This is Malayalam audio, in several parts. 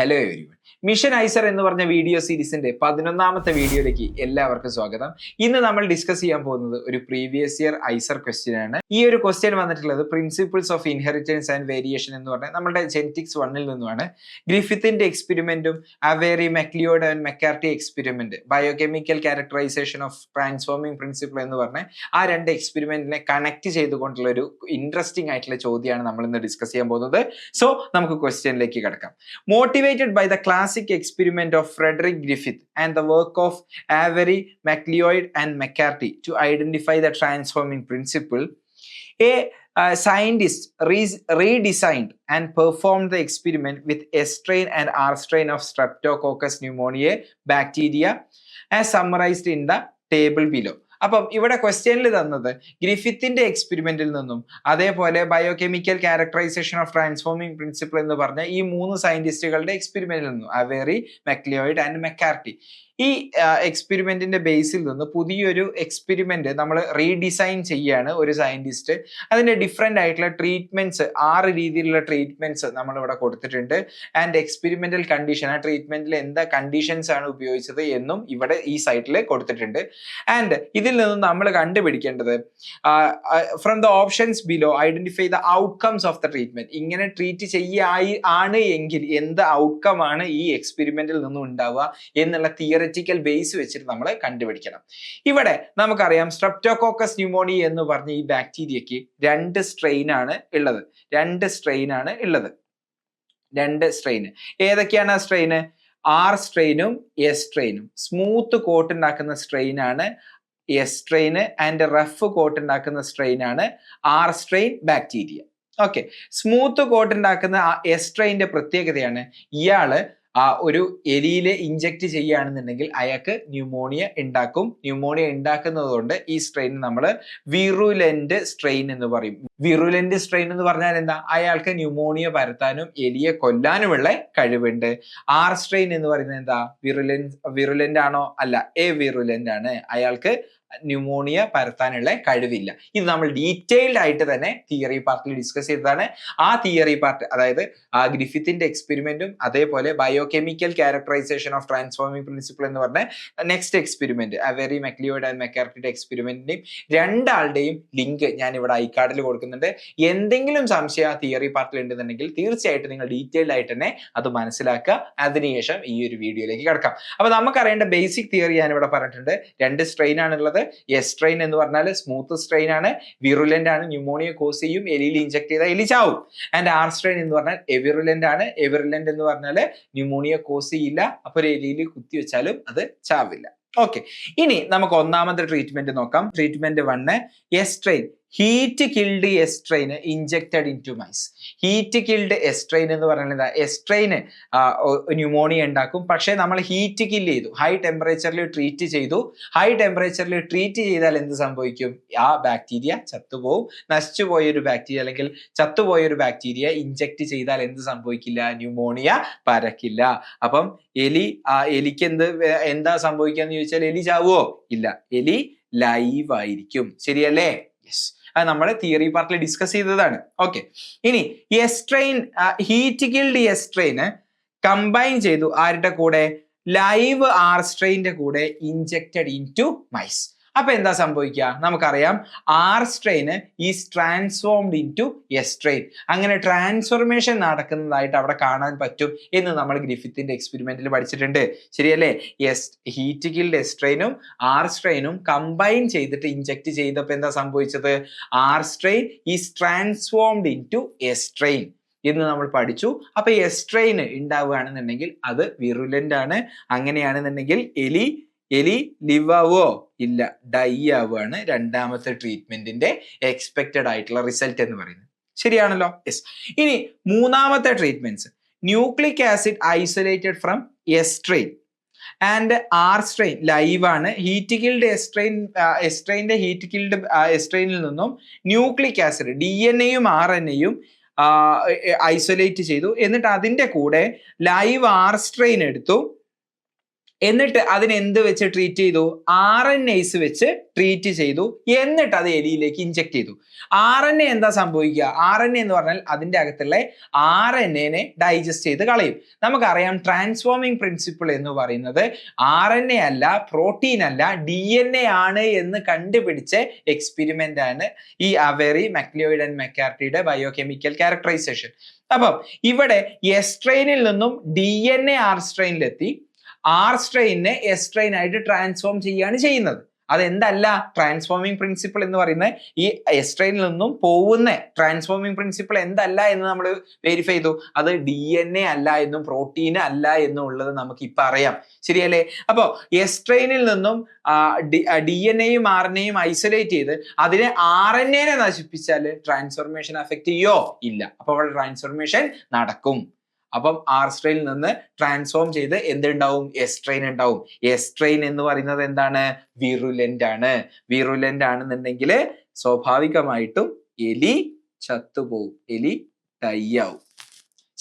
Hello everyone. മിഷൻ ഐസർ എന്ന് പറഞ്ഞ വീഡിയോ സീരീസിന്റെ 11ാമത്തെ വീഡിയോയിലേക്ക് എല്ലാവർക്കും സ്വാഗതം. ഇന്ന് നമ്മൾ ഡിസ്കസ് ചെയ്യാൻ പോകുന്നത് ഒരു പ്രീവിയസ് ഇയർ ഐസർ ക്വസ്റ്റ്യൻ ആണ്. ഈ ഒരു ക്വസ്റ്റ്യൻ വന്നിട്ടുള്ളത് principles of inheritance and variation എന്ന് പറഞ്ഞാൽ നമ്മുടെ ജെനറ്റിക്സ് 1 നിന്നുമാണ്. ഗ്രിഫിത്തിന്റെ എക്സ്പെരിമെന്റും Avery MacLeod and McCarty experiment biochemical characterisation of transforming principle എന്ന് പറഞ്ഞ ആ രണ്ട് എക്സ്പെരിമെന്റിനെ കണക്ട് ചെയ്തുകൊണ്ടുള്ള ഒരു ഇൻട്രസ്റ്റിംഗ് ആയിട്ടുള്ള ചോദ്യമാണ് നമ്മൾ ഇന്ന് ഡിസ്കസ് ചെയ്യാൻ പോകുന്നത്. സോ നമുക്ക് ക്വസ്റ്റ്യനിലേക്ക് കിടക്കാം. Motivated by the classic experiment of Frederick Griffith and the work of Avery, MacLeod and McCarthy to identify the transforming principle, a scientist redesigned and performed the experiment with S strain and R strain of Streptococcus pneumoniae bacteria as summarized in the table below. അപ്പം ഇവിടെ ക്വസ്റ്റ്യനിൽ തന്നത് ഗ്രിഫിത്തിന്റെ എക്സ്പെരിമെന്റിൽ നിന്നും അതേപോലെ biochemical characterisation of transforming principle എന്ന് പറഞ്ഞ ഈ 3 സയന്റിസ്റ്റുകളുടെ എക്സ്പെരിമെന്റിൽ നിന്നും അവേറി, മെക്ലിയോയിഡ് ആൻഡ് മെക്കാർട്ടി ഈ എക്സ്പെരിമെന്റിന്റെ ബേസിൽ നിന്ന് പുതിയൊരു എക്സ്പെരിമെന്റ് നമ്മൾ റീഡിസൈൻ ചെയ്യാണ് ഒരു സയന്റിസ്റ്റ്. അതിന്റെ ഡിഫറെന്റ് ആയിട്ടുള്ള ട്രീറ്റ്മെന്റ്സ് 6 രീതിയിലുള്ള ട്രീറ്റ്മെന്റ്സ് നമ്മൾ ഇവിടെ കൊടുത്തിട്ടുണ്ട്. ആൻഡ് എക്സ്പെരിമെന്റൽ കണ്ടീഷൻ, ആ ട്രീറ്റ്മെന്റിൽ എന്താ കണ്ടീഷൻസ് ആണ് ഉപയോഗിച്ചത് എന്നും ഇവിടെ ഈ സൈറ്റിൽ കൊടുത്തിട്ടുണ്ട്. ആൻഡ് ഇതിൽ നിന്നും നമ്മൾ കണ്ടുപിടിക്കേണ്ടത് from the options below identify the outcomes of the treatment. ഇങ്ങനെ ട്രീറ്റ് ആണ് എങ്കിൽ എന്ത് ഔട്ട്കം ആണ് ഈ എക്സ്പെരിമെന്റിൽ നിന്നും ഉണ്ടാവുക എന്നുള്ള തിയററ്റിക്കൽ ബേസ് വെച്ചിട്ട് നമ്മൾ കണ്ടുപിടിക്കണം. ഇവിടെ നമുക്കറിയാം സ്ട്രെപ്റ്റോകോക്കസ് ന്യൂമോണിയ എന്ന് പറഞ്ഞ ഈ ബാക്ടീരിയക്ക് 2 സ്ട്രെയിൻ ആണ് ഉള്ളത്. 2 സ്ട്രെയിൻ ഏതൊക്കെയാണ് ആ സ്ട്രെയിന്? ആർ സ്ട്രെയിനും എസ് സ്ട്രെയിനും. സ്മൂത്ത് കോട്ട് ഉണ്ടാക്കുന്ന സ്ട്രെയിൻ ആണ് S strain and rough coat ഉണ്ടാക്കുന്ന സ്ട്രെയിൻ ആണ് R strain bacteria. Okay, smooth coat ഉണ്ടാക്കുന്ന എസ് സ്ട്രെയിന്റെ പ്രത്യേകതയാണ് ഇയാള് ഒരു എലിയിലെ ഇഞ്ചക്ട് ചെയ്യുകയാണെന്നുണ്ടെങ്കിൽ അയാൾക്ക് ന്യൂമോണിയ ഉണ്ടാക്കും. ന്യൂമോണിയ ഉണ്ടാക്കുന്നത് കൊണ്ട് ഈ സ്ട്രെയിൻ നമ്മൾ വിറുലന്റ് സ്ട്രെയിൻ എന്ന് പറയും. വിറുലന്റ് സ്ട്രെയിൻ എന്ന് പറഞ്ഞാൽ എന്താ? അയാൾക്ക് ന്യൂമോണിയ പരത്താനും എലിയെ കൊല്ലാനുമുള്ള കഴിവുണ്ട്. ആർ സ്ട്രെയിൻ എന്ന് പറയുന്നത് എന്താ? വിറുലന്റ് ആണോ? അല്ല, വിറുലന്റ് ആണ്. അയാൾക്ക് ന്യൂമോണിയ പരത്താനുള്ള കഴിവില്ല. ഇത് നമ്മൾ ഡീറ്റെയിൽഡ് ആയിട്ട് തന്നെ തിയറി പാർട്ടിൽ ഡിസ്കസ് ചെയ്തതാണ്. ആ തിയറി പാർട്ട്, അതായത് ഗ്രിഫിത്തിന്റെ എക്സ്പെരിമെന്റും അതേപോലെ biochemical characterisation of transforming principle എന്ന് പറഞ്ഞ next experiment Avery, MacLeod and മെക്കാർട്ടിയുടെ എക്സ്പെരിമെന്റിന്റെയും രണ്ടാളുടെയും ലിങ്ക് ഞാൻ ഇവിടെ ഐക്കാർഡിൽ കൊടുക്കുന്നുണ്ട്. എന്തെങ്കിലും സംശയം ആ തിയറി പാർട്ടിൽ ഉണ്ടെന്നുണ്ടെങ്കിൽ തീർച്ചയായിട്ടും നിങ്ങൾ ഡീറ്റെയിൽഡ് ആയിട്ട് തന്നെ അത് മനസ്സിലാക്കുക. അതിനുശേഷം ഈ ഒരു വീഡിയോയിലേക്ക് കിടക്കാം. അപ്പൊ നമുക്കറിയേണ്ട ബേസിക് തിയറി ഞാൻ ഇവിടെ പറഞ്ഞിട്ടുണ്ട്. 2 സ്ട്രെയിൻ ആണുള്ളത്. എസ് സ്ട്രെയിൻ എന്ന് പറഞ്ഞാൽ സ്മൂത്ത് സ്ട്രെയിൻ ആണ്, വിറുലന്റ് ആണ്, ന്യൂമോണിയ കോസ് ചെയ്യും, എലിയിൽ ഇഞ്ചക്ട് ചെയ്താൽ എലി ചാവും. ആൻഡ് ആർ സ്ട്രെയിൻ എന്ന് പറഞ്ഞാൽ എവിറുലന്റ് ആണ്. എവിറുലന്റ് എന്ന് പറഞ്ഞാൽ ന്യൂമോണിയ കോസ് ചെയ്യില്ല, അപ്പൊ ഒരു എലിയിൽ കുത്തിവെച്ചാലും അത് ചാവില്ല. ഓക്കെ, ഇനി നമുക്ക് ഒന്നാമത്തെ ട്രീറ്റ്മെന്റ് നോക്കാം. Treatment 1, S strain heat killed S strain injected into mice. Heat killed S strain എന്ന് പറയുന്നത് എസ് സ്ട്രെയിന് ന്യൂമോണിയ ഉണ്ടാക്കും. പക്ഷെ നമ്മൾ ഹീറ്റ് കില്ല് ചെയ്തു, ഹൈ ടെമ്പറേച്ചറിൽ ട്രീറ്റ് ചെയ്തു. ഹൈ ടെമ്പറേച്ചറിൽ ട്രീറ്റ് ചെയ്താൽ എന്ത് സംഭവിക്കും? ആ ബാക്ടീരിയ ചത്തുപോകും. നശിച്ചുപോയൊരു ബാക്ടീരിയ അല്ലെങ്കിൽ ചത്തുപോയൊരു ബാക്ടീരിയ ഇഞ്ചക്ട് ചെയ്താൽ എന്ത് സംഭവിക്കില്ല? ന്യൂമോണിയ പരക്കില്ല. അപ്പം എലിക്ക് എന്താ സംഭവിക്കാന്ന് ചോദിച്ചാൽ എലി ചാവുമോ? ഇല്ല, എലി ലൈവ് ആയിരിക്കും. ശരിയല്ലേ? യെസ്, അത് നമ്മൾ തിയറി പാർട്ടിൽ ഡിസ്കസ് ചെയ്തതാണ്. ഓക്കെ, ഇനി S strain heat killed S strain combine ചെയ്തു ആരുടെ കൂടെ? ലൈവ് ആർ സ്ട്രെയിന്റെ കൂടെ ഇഞ്ചക്റ്റഡ് ഇൻ ടു മൈസ്. അപ്പൊ എന്താ സംഭവിക്കുക? നമുക്കറിയാം R strain is transformed into S strain. അങ്ങനെ ട്രാൻസ്ഫോർമേഷൻ നടക്കുന്നതായിട്ട് അവിടെ കാണാൻ പറ്റും എന്ന് നമ്മൾ ഗ്രിഫിത്തിന്റെ എക്സ്പെരിമെന്റിൽ പഠിച്ചിട്ടുണ്ട്. ശരിയല്ലേ? ഹീറ്റ് കിൽഡ് എസ് സ്ട്രെയിനും ആർ സ്ട്രെയിനും കമ്പൈൻ ചെയ്തിട്ട് ഇഞ്ചക്ട് ചെയ്തപ്പോൾ എന്താ സംഭവിച്ചത്? R strain is transformed into S strain എന്ന് നമ്മൾ പഠിച്ചു. അപ്പൊ എസ് സ്ട്രെയിൻ ഉണ്ടാവുകയാണെന്നുണ്ടെങ്കിൽ അത് വിറുലന്റ് ആണ്. അങ്ങനെയാണെന്നുണ്ടെങ്കിൽ എലി ലിവ് ആവോ? ഇല്ല, ഡൈ ആവുകയാണ്. രണ്ടാമത്തെ ട്രീറ്റ്മെന്റിന്റെ എക്സ്പെക്റ്റഡ് ആയിട്ടുള്ള റിസൾട്ട് എന്ന് പറയുന്നത്. ശരിയാണല്ലോ? യെസ്. ഇനി മൂന്നാമത്തെ treatments, nucleic acid isolated from S strain and R strain live ആണ്. ഹീറ്റ് കിൽഡ് എസ് സ്ട്രെയിന്റെ ഹീറ്റ് കിൽഡ് എസ് സ്ട്രെയിനിൽ നിന്നും ന്യൂക്ലിക് ആസിഡ് DNA-യും RNA-യും ഐസൊലേറ്റ് ചെയ്തു. എന്നിട്ട് അതിന്റെ കൂടെ ലൈവ് ആർ സ്ട്രെയിൻ എടുത്തു. എന്നിട്ട് അതിനെ എന്ത് വെച്ച് ട്രീറ്റ് ചെയ്തു? RNAs വെച്ച് ട്രീറ്റ് ചെയ്തു. എന്നിട്ട് അത് എലിയിലേക്ക് ഇഞ്ചെക്ട് ചെയ്തു. RNA എന്താ സംഭവിക്കുക? RNA എന്ന് പറഞ്ഞാൽ അതിൻ്റെ അകത്തുള്ള RNA ഡൈജസ്റ്റ് ചെയ്ത് കളയും. നമുക്കറിയാം ട്രാൻസ്ഫോമിംഗ് പ്രിൻസിപ്പിൾ എന്ന് പറയുന്നത് RNA അല്ല, പ്രോട്ടീൻ അല്ല, DNA ആണ് എന്ന് കണ്ടുപിടിച്ച എക്സ്പെരിമെന്റ് ആണ് ഈ അവേറി, മക്ലിയോയിഡ് ആൻഡ് മെക്കാർട്ടിയുടെ ബയോകെമിക്കൽ ക്യാരക്ടറൈസേഷൻ. അപ്പം ഇവിടെ എസ് സ്ട്രെയിനിൽ നിന്നും DNA R സ്ട്രെയിനിലെത്തി, R സ്ട്രെയിനെ എസ് സ്ട്രെയിൻ ആയിട്ട് ട്രാൻസ്ഫോം ചെയ്യുകയാണ് ചെയ്യുന്നത്. അതെന്തല്ല ട്രാൻസ്ഫോമിംഗ് പ്രിൻസിപ്പിൾ എന്ന് പറയുന്നത്? ഈ എസ് സ്ട്രെയിനിൽ നിന്നും പോകുന്ന ട്രാൻസ്ഫോമിംഗ് പ്രിൻസിപ്പിൾ എന്തല്ല എന്ന് നമ്മൾ വെരിഫൈ ചെയ്തു. അത് DNA അല്ല എന്നും പ്രോട്ടീൻ അല്ല എന്നും ഉള്ളത് നമുക്ക് ഇപ്പൊ അറിയാം. ശരിയല്ലേ? അപ്പോ എസ് സ്ട്രെയിനിൽ നിന്നും DNA-യും RNA-യും ഐസൊലേറ്റ് ചെയ്ത് അതിനെ RNA-നെ നശിപ്പിച്ചാൽ ട്രാൻസ്ഫോർമേഷൻ അഫക്റ്റ് ചെയ്യോ? ഇല്ല. അപ്പൊ അവിടെ ട്രാൻസ്ഫോർമേഷൻ നടക്കും. അപ്പം R സ്ട്രെയിനിൽ നിന്ന് ട്രാൻസ്ഫോം ചെയ്ത് എന്തുണ്ടാവും? എസ് സ്ട്രെയിൻ ഉണ്ടാവും. എസ് സ്ട്രെയിൻ എന്ന് പറയുന്നത് എന്താണ്? വിറുലന്റ് ആണ്. വിറുലന്റ് ആണെന്നുണ്ടെങ്കിൽ സ്വാഭാവികമായിട്ടും എലി ചത്തുപോകും, എലി ഡൈ ആവും.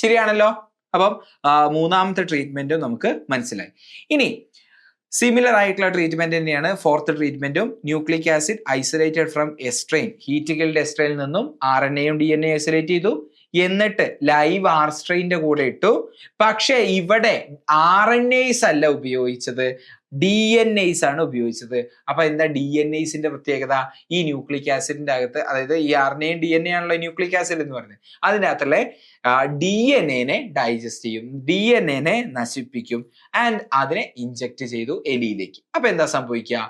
ശരിയാണല്ലോ? അപ്പം മൂന്നാമത്തെ ട്രീറ്റ്മെന്റും നമുക്ക് മനസ്സിലായി. ഇനി സിമിലർ ആയിട്ടുള്ള ട്രീറ്റ്മെന്റ് തന്നെയാണ് ഫോർത്ത് ട്രീറ്റ്മെന്റും. Nucleic acid isolated from S strain, heat killed S സ്ട്രെയിനിൽ നിന്നും RNA-യും DNA ഐസൊലേറ്റ് ചെയ്തു. എന്നിട്ട് ലൈവ് R സ്ട്രെയിനിന്റെ കൂടെ ഇട്ടു. പക്ഷെ ഇവിടെ RNAs അല്ല ഉപയോഗിച്ചത്, DNAs ആണ് ഉപയോഗിച്ചത്. അപ്പൊ എന്താ DNAsന്റെ പ്രത്യേകത? ഈ ന്യൂക്ലിക് ആസിഡിന്റെ അകത്ത്, അതായത് ഈ RNA-യും DNA ആണല്ലോ ന്യൂക്ലിക് ആസിഡ് എന്ന് പറയുന്നത്, അതിൻ്റെ അകത്തുള്ള DNA-നെ ഡൈജസ്റ്റ് ചെയ്യും, DNA-നെ നശിപ്പിക്കും, ആൻഡ് അതിനെ ഇഞ്ചെക്ട് ചെയ്തു എലിയിലേക്ക്. അപ്പൊ എന്താ സംഭവിക്കുക?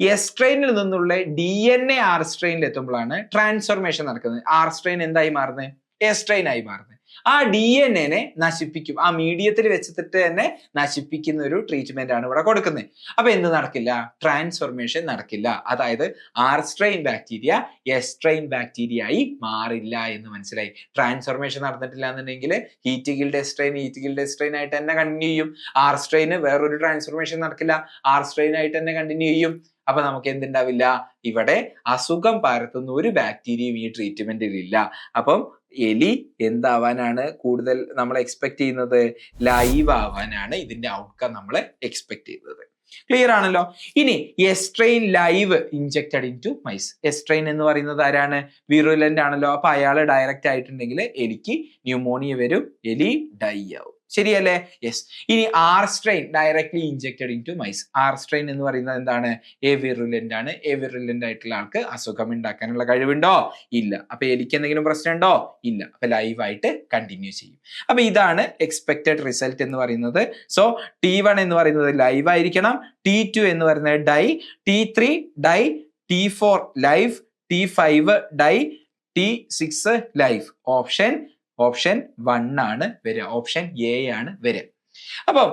എസ് സ്ട്രെയിനിൽ നിന്നുള്ള DNA R സ്ട്രെയിനിൽ എത്തുമ്പോഴാണ് ട്രാൻസ്ഫോർമേഷൻ നടക്കുന്നത്. R സ്ട്രെയിൻ എന്തായി മാറുന്നത്? എസ് സ്ട്രെയിൻ ആയി മാറുന്നത്. ആ DNA-നെ നശിപ്പിക്കും, ആ മീഡിയത്തിൽ വെച്ചിട്ട് തന്നെ നശിപ്പിക്കുന്ന ഒരു ട്രീറ്റ്മെന്റ് ആണ് ഇവിടെ കൊടുക്കുന്നത്. അപ്പൊ എന്ത് നടക്കില്ല? ട്രാൻസ്ഫോർമേഷൻ നടക്കില്ല. അതായത് R strain bacteria S strain bacteria ആയി മാറില്ല എന്ന് മനസ്സിലായി. ട്രാൻസ്ഫോർമേഷൻ നടന്നിട്ടില്ല എന്നുണ്ടെങ്കിൽ ഹീറ്റ് കിൽഡ് എസ് സ്ട്രെയിൻ ആയിട്ട് തന്നെ കണ്ടിന്യൂ ചെയ്യും. R സ്ട്രെയിന് വേറൊരു ട്രാൻസ്ഫോർമേഷൻ നടക്കില്ല, R സ്ട്രെയിൻ ആയിട്ട് തന്നെ കണ്ടിന്യൂ ചെയ്യും. അപ്പൊ നമുക്ക് എന്തുണ്ടാവില്ല? ഇവിടെ അസുഖം പരത്തുന്ന ഒരു ബാക്ടീരിയയും ഈ ട്രീറ്റ്മെന്റിൽ ഇല്ല. അപ്പം എലി എന്താവാനാണ് കൂടുതൽ നമ്മൾ എക്സ്പെക്ട് ചെയ്യുന്നത്? ലൈവ് ആവാനാണ് ഇതിന്റെ ഔട്ട്കം നമ്മൾ എക്സ്പെക്ട് ചെയ്യുന്നത്. ക്ലിയർ ആണല്ലോ? ഇനി S strain live injected into mice. S strain എന്ന് പറയുന്നത് ആരാണ്? വിറുലന്റ് ആണല്ലോ. അപ്പൊ അയാൾ ഡയറക്റ്റ് ആയിട്ടുണ്ടെങ്കിൽ എലിക്ക് ന്യൂമോണിയ വരും, എലി ഡൈ ആവും. ശരിയല്ലേ? യെസ്. ഇനി R strain directly injected into mice. R strain എന്ന് പറയുന്നത് എന്താണ്? വിറുലന്റ് ആണ്. വിറുലന്റ് ആയിട്ടുള്ള ആൾക്ക് അസുഖം ഉണ്ടാക്കാനുള്ള കഴിവുണ്ടോ? ഇല്ല. അപ്പൊ എലിക്ക് എന്തെങ്കിലും പ്രശ്നമുണ്ടോ? ഇല്ല. അപ്പൊ ലൈവ് ആയിട്ട് കണ്ടിന്യൂ ചെയ്യും. അപ്പൊ ഇതാണ് എക്സ്പെക്റ്റഡ് റിസൾട്ട് എന്ന് പറയുന്നത്. സോ T1 എന്ന് പറയുന്നത് ലൈവ് ആയിരിക്കണം, T2 എന്ന് പറയുന്നത് die, T3 die, T4 live, T5 die, T6 live. Option 1 ആണ് വരിക. ഓപ്ഷൻ A ആണ് വരിക. അപ്പം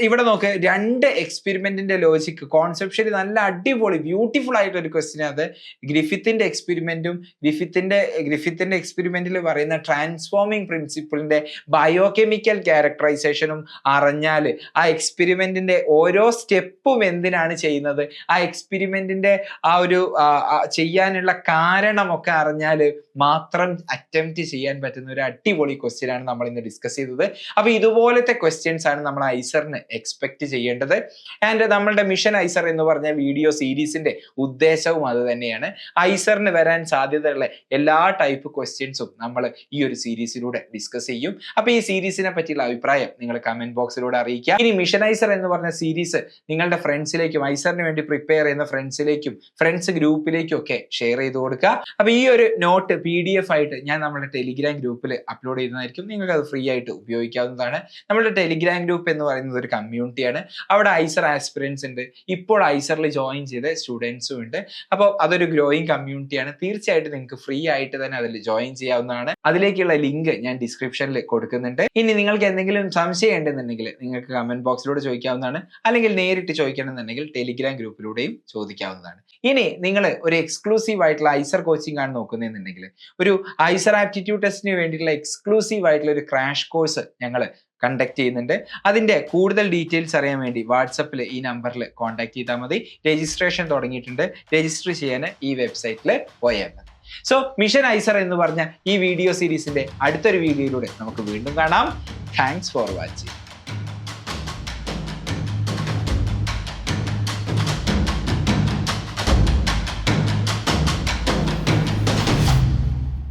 ഇവിടെ നോക്ക്, രണ്ട് എക്സ്പെരിമെന്റിന്റെ ലോജിക്ക് കോൺസെപ്ഷ്യലി നല്ല അടിപൊളി ബ്യൂട്ടിഫുൾ ആയിട്ടൊരു ക്വസ്റ്റ്യൻ. അത് ഗ്രിഫിത്തിന്റെ എക്സ്പെരിമെന്റും ഗ്രിഫിത്തിന്റെ എക്സ്പെരിമെന്റിൽ പറയുന്ന ട്രാൻസ്ഫോമിംഗ് പ്രിൻസിപ്പിളിന്റെ ബയോകെമിക്കൽ ക്യാരക്ടറൈസേഷനും അറിഞ്ഞാൽ ആ എക്സ്പെരിമെന്റിന്റെ ഓരോ സ്റ്റെപ്പും എന്തിനാണ് ചെയ്യുന്നത്, ആ എക്സ്പെരിമെന്റിന്റെ ആ ഒരു ചെയ്യാനുള്ള കാരണമൊക്കെ അറിഞ്ഞാൽ മാത്രം അറ്റംപ്റ്റ് ചെയ്യാൻ പറ്റുന്ന ഒരു അടിപൊളി ക്വസ്റ്റ്യൻ ആണ് നമ്മൾ ഇന്ന് ഡിസ്കസ് ചെയ്തത്. അപ്പൊ ഇതുപോലത്തെ ക്വസ്റ്റ്യൻസ് ആണ് നമ്മൾ ഐസറിന് എക്സ്പെക്ട് ചെയ്യേണ്ടത്. ആൻഡ് നമ്മളുടെ മിഷൻ ഐസർ എന്ന് പറഞ്ഞ വീഡിയോ സീരീസിന്റെ ഉദ്ദേശവും അത് തന്നെയാണ്. ഐസറിന് വരാൻ സാധ്യതയുള്ള എല്ലാ ടൈപ്പ് ക്വസ്റ്റ്യൻസും നമ്മൾ ഈ ഒരു സീരീസിലൂടെ ഡിസ്കസ് ചെയ്യും. അപ്പൊ ഈ സീരീസിനെ പറ്റിയുള്ള അഭിപ്രായം നിങ്ങൾ കമന്റ് ബോക്സിലൂടെ അറിയിക്കുക. ഇനി മിഷൻ ഐസർ എന്ന് പറഞ്ഞ സീരീസ് നിങ്ങളുടെ ഫ്രണ്ട്സിലേക്കും ഐസറിന് വേണ്ടി പ്രിപ്പയർ ചെയ്യുന്ന ഫ്രണ്ട്സിലേക്കും ഫ്രണ്ട്സ് ഗ്രൂപ്പിലേക്കും ഒക്കെ ഷെയർ ചെയ്ത് കൊടുക്കുക. അപ്പൊ ഈ ഒരു നോട്ട് PDF ആയിട്ട് ഞാൻ നമ്മുടെ ടെലിഗ്രാം ഗ്രൂപ്പിൽ അപ്ലോഡ് ചെയ്യുന്നതായിരിക്കും. നിങ്ങൾക്ക് അത് ഫ്രീ ആയിട്ട് ഉപയോഗിക്കാവുന്നതാണ്. നമ്മുടെ ടെലിഗ്രാം ഗ്രൂപ്പ് എന്ന് പറയുന്നത് ഒരു കമ്മ്യൂണിറ്റിയാണ്. അവിടെ ഐസർ ആസ്പിറൻസ് ഉണ്ട്, ഇപ്പോൾ ഐസറിൽ ജോയിൻ ചെയ്ത സ്റ്റുഡൻസും ഉണ്ട്. അപ്പോൾ അതൊരു ഗ്രോയിങ് കമ്മ്യൂണിറ്റിയാണ്. തീർച്ചയായിട്ടും നിങ്ങൾക്ക് ഫ്രീ ആയിട്ട് തന്നെ അതിൽ ജോയിൻ ചെയ്യാവുന്നതാണ്. അതിലേക്കുള്ള ലിങ്ക് ഞാൻ ഡിസ്ക്രിപ്ഷനിൽ കൊടുക്കുന്നുണ്ട്. ഇനി നിങ്ങൾക്ക് എന്തെങ്കിലും സംശയം ഉണ്ടെന്നുണ്ടെങ്കിൽ നിങ്ങൾക്ക് കമന്റ് ബോക്സിലൂടെ ചോദിക്കാവുന്നതാണ്, അല്ലെങ്കിൽ നേരിട്ട് ചോദിക്കണമെന്നുണ്ടെങ്കിൽ ടെലിഗ്രാം ഗ്രൂപ്പിലൂടെയും ചോദിക്കാവുന്നതാണ്. ഇനി നിങ്ങൾ ഒരു എക്സ്ക്ലൂസീവ് ആയിട്ടുള്ള ഐസർ കോച്ചിങ് ആണ് നോക്കുന്നതെന്നുണ്ടെങ്കിൽ ഒരു ഐസർ ആപ്റ്റിറ്റ്യൂഡ് ടെസ്റ്റിന് വേണ്ടിയിട്ടുള്ള എക്സ്ക്ലൂസീവ് ആയിട്ടുള്ള ഒരു ക്രാഷ് കോഴ്സ് ഞങ്ങൾ കണ്ടക്ട് ചെയ്യുന്നുണ്ട്. അതിന്റെ കൂടുതൽ ഡീറ്റെയിൽസ് അറിയാൻ വേണ്ടി വാട്സപ്പിൽ ഈ നമ്പറിൽ കോൺടാക്ട് ചെയ്താൽ മതി. രജിസ്ട്രേഷൻ തുടങ്ങിയിട്ടുണ്ട്. രജിസ്റ്റർ ചെയ്യാൻ ഈ വെബ്സൈറ്റിൽ പോയാൽ മതി. സോ മിഷൻ ഐസർ എന്ന് പറഞ്ഞ ഈ വീഡിയോ സീരീസിന്റെ അടുത്തൊരു വീഡിയോയിലൂടെ നമുക്ക് വീണ്ടും കാണാം. Thanks for watching.